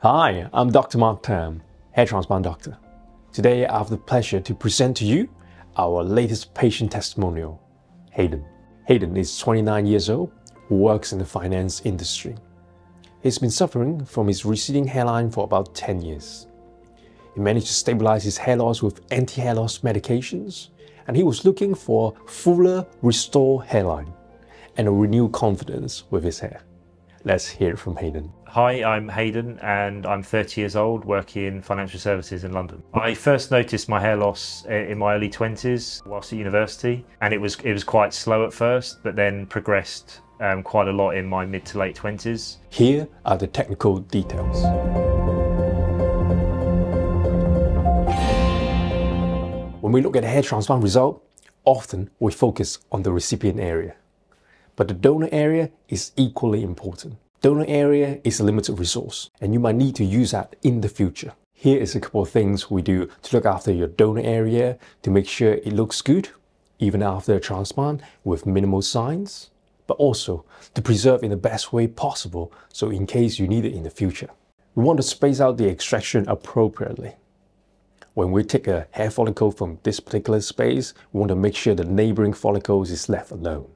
Hi, I'm Dr Mark Tam, Hair Transplant Doctor. Today I have the pleasure to present to you our latest patient testimonial, Hayden. Hayden is 29 years old, who works in the finance industry. He's been suffering from his receding hairline for about 10 years. He managed to stabilize his hair loss with anti-hair loss medications, and he was looking for fuller, restored hairline and a renewed confidence with his hair. Let's hear it from Hayden. Hi, I'm Hayden and I'm 30 years old, working in financial services in London. I first noticed my hair loss in my early 20s whilst at university, and it was quite slow at first, but then progressed quite a lot in my mid to late 20s. Here are the technical details. When we look at a hair transplant result, often we focus on the recipient area. But the donor area is equally important. Donor area is a limited resource, and you might need to use that in the future. Here is a couple of things we do to look after your donor area to make sure it looks good, even after a transplant with minimal signs, but also to preserve in the best way possible, so in case you need it in the future. We want to space out the extraction appropriately. When we take a hair follicle from this particular space, we want to make sure the neighboring follicles is left alone.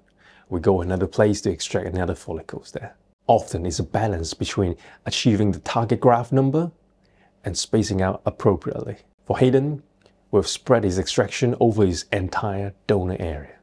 We go another place to extract another follicles there. Often it's a balance between achieving the target graft number and spacing out appropriately. For Hayden, we've spread his extraction over his entire donor area.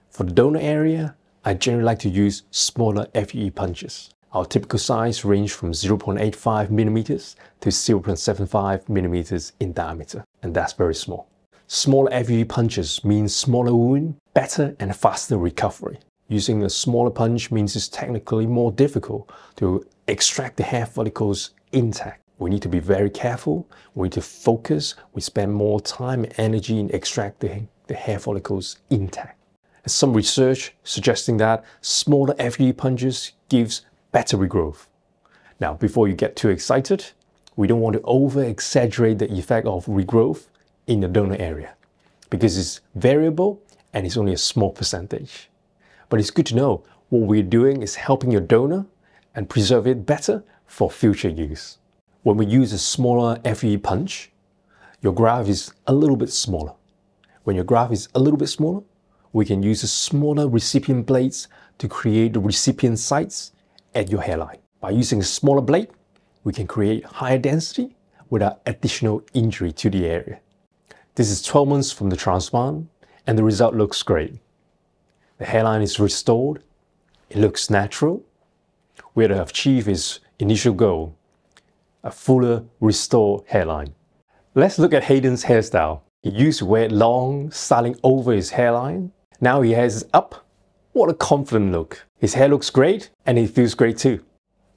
For the donor area, I generally like to use smaller FUE punches. Our typical size range from 0.85mm to 0.75mm in diameter, and that's very small. Smaller FUE punches means smaller wound, better and faster recovery. Using a smaller punch means it's technically more difficult to extract the hair follicles intact. We need to be very careful, we need to focus, we spend more time and energy in extracting the hair follicles intact. There's some research suggesting that smaller FUE punches gives better regrowth. Now, before you get too excited, we don't want to over-exaggerate the effect of regrowth in the donor area because it's variable and it's only a small percentage. But it's good to know what we're doing is helping your donor and preserve it better for future use. When we use a smaller FUE punch, your graft is a little bit smaller. When your graft is a little bit smaller, we can use a smaller recipient blades to create the recipient sites at your hairline. By using a smaller blade, we can create higher density without additional injury to the area. This is 12 months from the transplant, and the result looks great. The hairline is restored, it looks natural. We have achieved his initial goal, a fuller, restored hairline. Let's look at Hayden's hairstyle. He used to wear it long, styling over his hairline. Now he has it up. What a confident look. His hair looks great and it feels great too.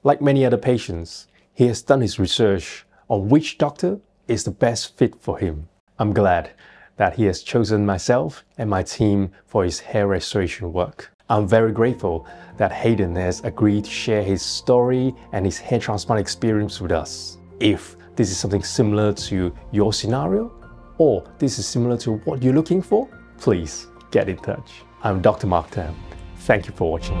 Like many other patients, he has done his research on which doctor is the best fit for him. I'm glad that he has chosen myself and my team for his hair restoration work. I'm very grateful that Hayden has agreed to share his story and his hair transplant experience with us. If this is something similar to your scenario, or this is similar to what you're looking for, please get in touch. I'm Dr. Mark Tam. Thank you for watching.